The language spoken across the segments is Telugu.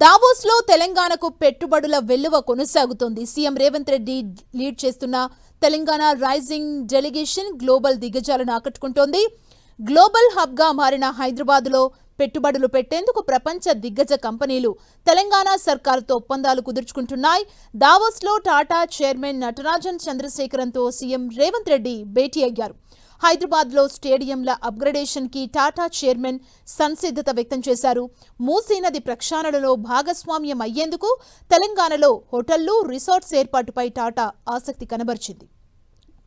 దావోస్ లో తెలంగాణకు పెట్టుబడుల వెల్లువ కొనసాగుతోంది. సీఎం రేవంత్ రెడ్డి లీడ్ చేస్తున్న తెలంగాణ రైజింగ్ డెలిగేషన్ గ్లోబల్ దిగ్గజాలను ఆకట్టుకుంటోంది. గ్లోబల్ హబ్ గా మారిన హైదరాబాద్ లో పెట్టుబడులు పెట్టేందుకు ప్రపంచ దిగ్గజ కంపెనీలు తెలంగాణ సర్కారుతో ఒప్పందాలు కుదుర్చుకుంటున్నాయి. దావోస్ లో టాటా చైర్మన్ నటరాజన్ చంద్రశేఖరన్తో సీఎం రేవంత్ రెడ్డి భేటీ అయ్యారు. హైదరాబాద్ లో స్టేడియంల అప్గ్రేడేషన్ కి టాటా చైర్మన్ సంసిద్ధత వ్యక్తం చేశారు. మూసీ నది ప్రక్షాళనలో భాగస్వామ్యం అయ్యేందుకు తెలంగాణలో హోటళ్లు, రిసార్ట్స్ ఏర్పాటుపై టాటా ఆసక్తి కనబరిచింది.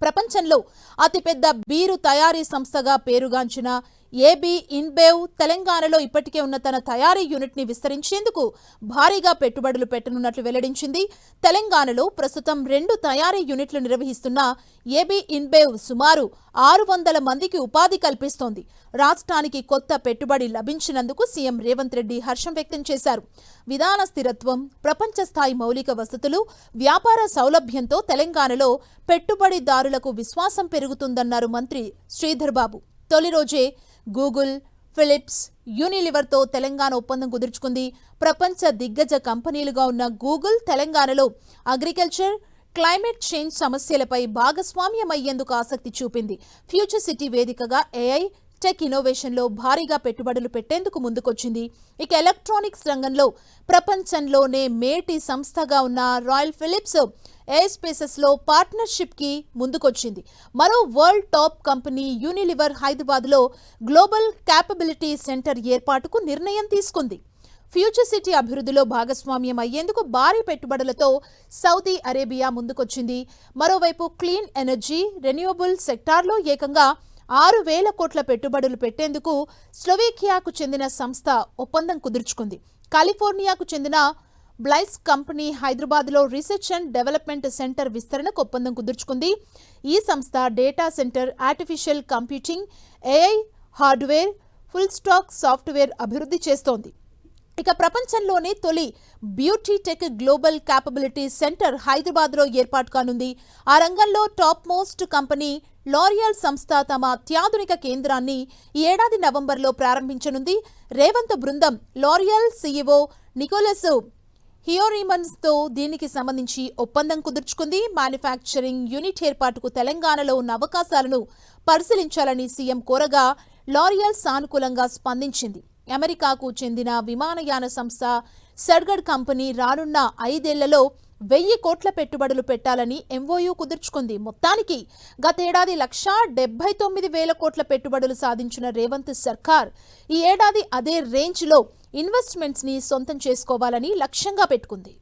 ప్రపంచంలో అతిపెద్ద బీరు తయారీ సంస్థగా పేరుగాంచిన ఏబీ ఇన్బేవ్ తెలంగాణలో ఇప్పటికే ఉన్న తన తయారీ యూనిట్ ని విస్తరించేందుకు భారీగా పెట్టుబడులు పెట్టనున్నట్లు వెల్లడించింది. తెలంగాణలో ప్రస్తుతం 2 తయారీ యూనిట్లు నిర్వహిస్తున్న ఏబీ ఇన్బేవ్ సుమారు 600 మందికి ఉపాధి కల్పిస్తోంది. రాష్ట్రానికి కొత్త పెట్టుబడి లభించినందుకు సీఎం రేవంత్ రెడ్డి హర్షం వ్యక్తం చేశారు. విధాన స్థిరత్వం, ప్రపంచ స్థాయి మౌలిక వసతులు, వ్యాపార సౌలభ్యంతో తెలంగాణలో పెట్టుబడిదారులకు విశ్వాసం పెరుగుతుందన్నారు మంత్రి శ్రీధర్ బాబు. తొలి రోజే గూగుల్, ఫిలిప్స్, యూనిలివర్తో తెలంగాణ ఒప్పందం కుదుర్చుకుంది. ప్రపంచ దిగ్గజ కంపెనీలుగా ఉన్న గూగుల్ తెలంగాణలో అగ్రికల్చర్, క్లైమేట్ చేంజ్ సమస్యలపై భాగస్వామ్యం అయ్యేందుకు ఆసక్తి చూపింది. ఫ్యూచర్ సిటీ వేదికగా ఏఐ, టెక్ ఇన్నోవేషన్లో భారీగా పెట్టుబడులు పెట్టేందుకు ముందుకొచ్చింది. ఇక ఎలక్ట్రానిక్స్ రంగంలో ప్రపంచంలోనే మేటి సంస్థగా ఉన్న రాయల్ ఫిలిప్స్ ఎయిర్స్పేసెస్ లో పార్ట్నర్షిప్ కి ముందుకొచ్చింది. మరో world top company Unilever Hyderabad లో గ్లోబల్ క్యాపబిలిటీ సెంటర్ ఏర్పాటుకు నిర్ణయం తీసుకుంది. ఫ్యూచర్ సిటీ అభివృద్ధిలో భాగస్వామ్యం అయ్యేందుకు భారీ పెట్టుబడులతో సౌదీ అరేబియా ముందుకొచ్చింది. మరోవైపు క్లీన్ ఎనర్జీ, రెన్యూవబుల్ సెక్టార్లో ఏకంగా 6,000 కోట్ల పెట్టుబడులు పెట్టేందుకు స్లోవేకియాకు చెందిన సంస్థ ఒప్పందం కుదుర్చుకుంది. కాలిఫోర్నియాకు చెందిన బ్లైస్ కంపెనీ హైదరాబాద్లో రీసెర్చ్ అండ్ డెవలప్మెంట్ సెంటర్ విస్తరణకు ఒప్పందం కుదుర్చుకుంది. ఈ సంస్థ data centre, artificial computing, AI hardware, full stock software అభివృద్ధి చేస్తోంది. ఇక ప్రపంచంలోనే తొలి beauty tech global capability centre హైదరాబాద్లో ఏర్పాటు కానుంది. ఆ రంగంలో టాప్ మోస్ట్ కంపెనీ లారియల్ సంస్థ తమ అత్యాధునిక కేంద్రాన్ని ఈ ఏడాది నవంబర్లో ప్రారంభించనుంది. రేవంత్ బృందం లారియల్ సీఈఓ నికోలస్ హియోరిమన్స్తో దీనికి సంబంధించి ఒప్పందం కుదుర్చుకుంది. మ్యానుఫ్యాక్చరింగ్ యూనిట్ ఏర్పాటుకు తెలంగాణలో ఉన్న అవకాశాలను పరిశీలించాలని సీఎం కోరగా లారియల్ సానుకూలంగా స్పందించింది. అమెరికాకు చెందిన విమానయాన సంస్థ సర్గడ్ కంపెనీ రానున్న 5 ఏళ్లలో 1,000 కోట్ల పెట్టుబడులు పెట్టాలని ఎంఓయూ కుదుర్చుకుంది. మొత్తానికి గతేడాది 1,79,000 కోట్ల పెట్టుబడులు సాధించిన రేవంత్ సర్కార్ ఈ ఏడాది అదే రేంజ్లో ఇన్వెస్ట్మెంట్స్ ని సొంతం చేసుకోవాలని లక్ష్యంగా పెట్టుకుంది.